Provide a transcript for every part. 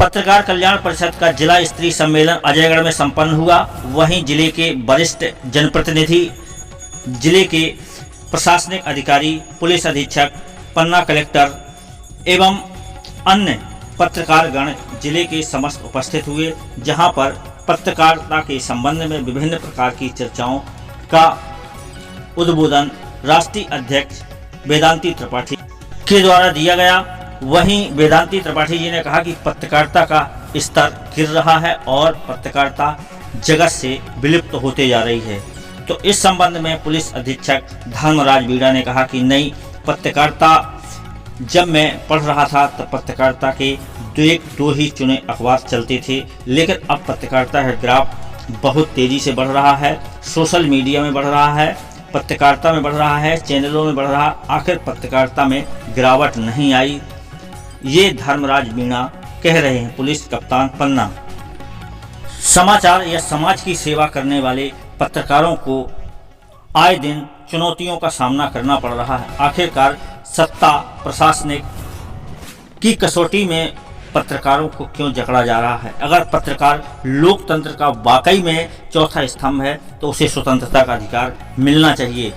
पत्रकार कल्याण परिषद का जिला स्तरीय सम्मेलन अजयगढ़ में संपन्न हुआ। वहीं जिले के वरिष्ठ जनप्रतिनिधि, जिले के प्रशासनिक अधिकारी, पुलिस अधीक्षक, पन्ना कलेक्टर एवं अन्य पत्रकार गण जिले के समस्त उपस्थित हुए, जहां पर पत्रकारिता के संबंध में विभिन्न प्रकार की चर्चाओं का उद्बोधन राष्ट्रीय अध्यक्ष वेदांती त्रिपाठी के द्वारा दिया गया। वहीं वेदांती त्रिपाठी जी ने कहा कि पत्रकारिता का स्तर गिर रहा है और पत्रकारिता जगत से विलुप्त होते जा रही है। तो इस संबंध में पुलिस अधीक्षक धर्मराज बीड़ा ने कहा कि नई पत्रकारिता, जब मैं पढ़ रहा था तब पत्रकारिता के दो ही चुने अखबार चलते थे, लेकिन अब पत्रकारिता का ग्राफ बहुत तेजी से बढ़ रहा है। सोशल मीडिया में बढ़ रहा है, पत्रकारिता में बढ़ रहा है, चैनलों में बढ़ रहा, आखिर पत्रकारिता में गिरावट नहीं आई। ये धर्मराज बीड़ा कह रहे हैं, पुलिस कप्तान पन्ना। समाचार या समाज की सेवा करने वाले पत्रकारों को आए दिन चुनौतियों का सामना करना पड़ रहा है। आखिरकार सत्ता प्रशासनिक की कसौटी में पत्रकारों को क्यों जकड़ा जा रहा है? अगर पत्रकार लोकतंत्र का वाकई में चौथा स्तंभ है तो उसे स्वतंत्रता का अधिकार मिलना चाहिए।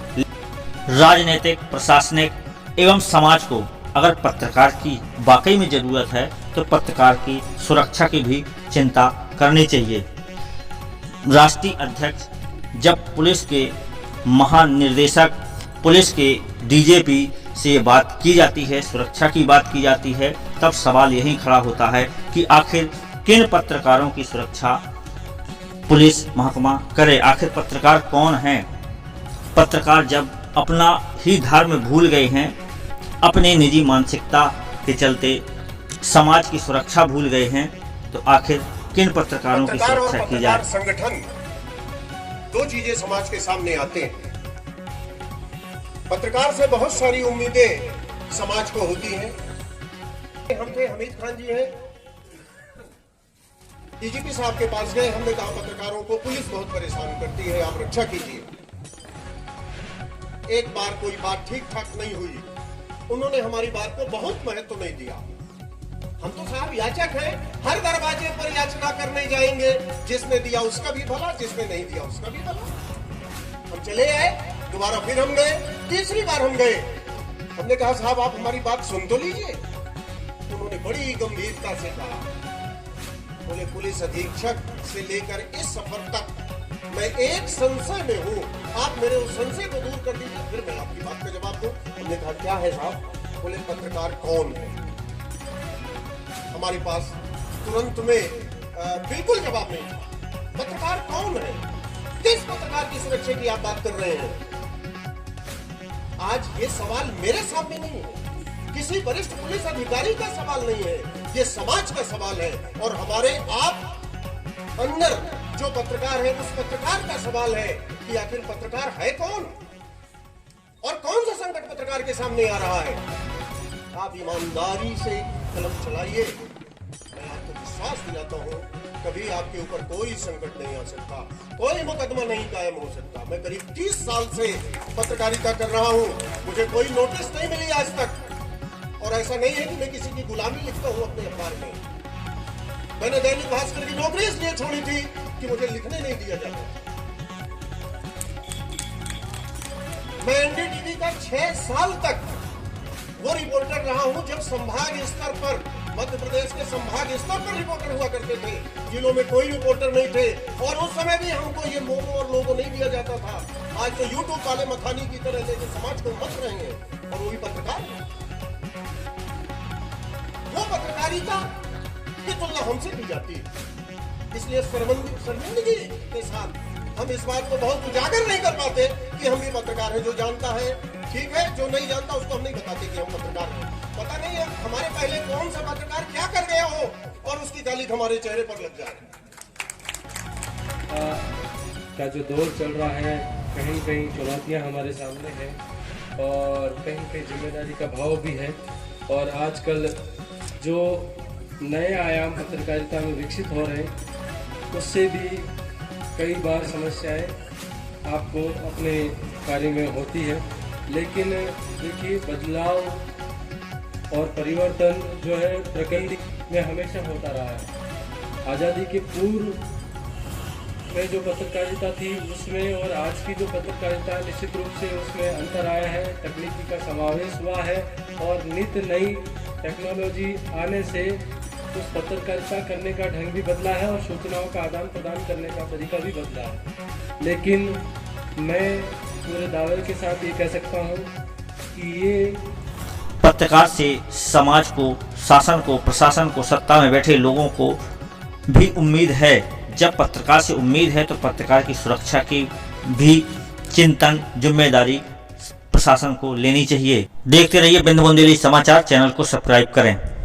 राजनीतिक, प्रशासनिक एवं समाज को अगर पत्रकार की वाकई में ज़रूरत है तो पत्रकार की सुरक्षा की भी चिंता करनी चाहिए। राष्ट्रीय अध्यक्ष, जब पुलिस के महानिर्देशक, पुलिस के डीजीपी से बात की जाती है, सुरक्षा की बात की जाती है, तब सवाल यही खड़ा होता है कि आखिर किन पत्रकारों की सुरक्षा पुलिस महकमा करे? आखिर पत्रकार कौन हैं? पत्रकार जब अपना ही धर्म भूल गए हैं, अपने निजी मानसिकता के चलते समाज की सुरक्षा भूल गए हैं, तो आखिर किन पत्रकारों की सुरक्षा की जाए? संगठन दो चीजें समाज के सामने आते हैं। पत्रकार से बहुत सारी उम्मीदें समाज को होती हैं। हम थे हमीद खान जी हैं, डीजीपी साहब के पास गए, हमने कहा पत्रकारों को पुलिस बहुत परेशान करती है, आप रक्षा कीजिए। एक बार कोई बात ठीक ठाक नहीं हुई, उन्होंने हमारी बात को बहुत महत्व नहीं दिया। हम तो साहब याचक हैं, हर दरवाजे पर याचना करने जाएंगे, जिसने दिया उसका भी भला, जिसने नहीं दिया उसका भी भला। हम चले आए, दोबारा फिर हम गए, तीसरी बार हम गए, हमने कहा साहब आप हमारी बात सुन तो लीजिए। उन्होंने बड़ी गंभीरता से कहा, बोले पुलिस अधीक्षक से लेकर इस सफर तक मैं एक संशय में हूँ, आप मेरे उस संशय को दूर कर दीजिए, फिर मैं आपकी बात का जवाब दूं। हमने कहा क्या है साहब? बोले पत्रकार कौन है? हमारे पास तुरंत में बिल्कुल जवाब नहीं था। पत्रकार कौन है? किस पत्रकार की सुरक्षा की आप बात कर रहे हैं? आज ये सवाल मेरे सामने नहीं है, किसी वरिष्ठ पुलिस अधिकारी का सवाल नहीं है, ये समाज का सवाल है। और हमारे आप अंदर जो पत्रकार है, उस पत्रकार का सवाल है कि आखिर पत्रकार है कौन और कौन सा संकट पत्रकार के सामने आ रहा है। आप ईमानदारी से कलम चलाइए, मैं आपको विश्वास दिलाता हूं कभी आपके ऊपर कोई संकट नहीं आ सकता, कोई मुकदमा नहीं कायम हो सकता। मैं करीब 30 साल से पत्रकारिता कर रहा हूं, मुझे कोई नोटिस नहीं मिली आज तक। और ऐसा नहीं है कि मैं किसी की गुलामी लिखता हूं अपने अखबार में। मैंने दैनिक भास्कर की नौकरी इसलिए छोड़ी थी कि मुझे लिखने नहीं दिया जाता। मैं एनडीटीवी का 6 साल तक वो रिपोर्टर रहा हूं जब संभाग स्तर पर, मध्य प्रदेश के संभाग स्तर पर रिपोर्टर हुआ करते थे, जिलों में कोई रिपोर्टर नहीं थे। और उस समय भी हमको ये मोमो और लोगो नहीं दिया जाता था। आज तो यूट्यूब वाले मखानी की तरह लेके समाज को मत रहे हैं, और वो भी पत्रकार। वो पत्रकारिता की तुलना हमसे की जाती है। इसलिए शर्मिंदगी के साथ हम इस बात को बहुत उजागर नहीं कर पाते कि हम भी पत्रकार हैं। जो जानता है ठीक है, जो नहीं जानता उसको हम नहीं बताते कि हम पत्रकार हैं। पता नहीं है हमारे पहले कौन सा पत्रकार क्या कर गया हो और उसकी तारीख हमारे चेहरे पर लग जाए। का जो दौर चल रहा है, कहीं कहीं चुनौतियां हमारे सामने हैं और कहीं कहीं जिम्मेदारी का भाव भी है। और आजकल जो नए आयाम पत्रकारिता में विकसित हो रहे हैं, उससे भी कई बार समस्याएं आपको अपने कार्य में होती है। लेकिन देखिए, बदलाव और परिवर्तन जो है प्रकृति में हमेशा होता रहा है। आज़ादी के पूर्व में जो पत्रकारिता थी उसमें और आज की जो पत्रकारिता, निश्चित रूप से उसमें अंतर आया है, तकनीकी का समावेश हुआ है और नित्य नई टेक्नोलॉजी आने से उस पत्रकारिता करने का ढंग भी बदला है और सूचनाओं का आदान प्रदान करने का तरीका भी बदला है। लेकिन मैं पूरे दावे के साथ ये कह सकता हूँ कि ये पत्रकार से समाज को, शासन को, प्रशासन को, सत्ता में बैठे लोगों को भी उम्मीद है। जब पत्रकार से उम्मीद है तो पत्रकार की सुरक्षा की भी चिंतन, जिम्मेदारी प्रशासन को लेनी चाहिए। देखते रहिए बिंदु बुंदेली समाचार, चैनल को सब्सक्राइब करें।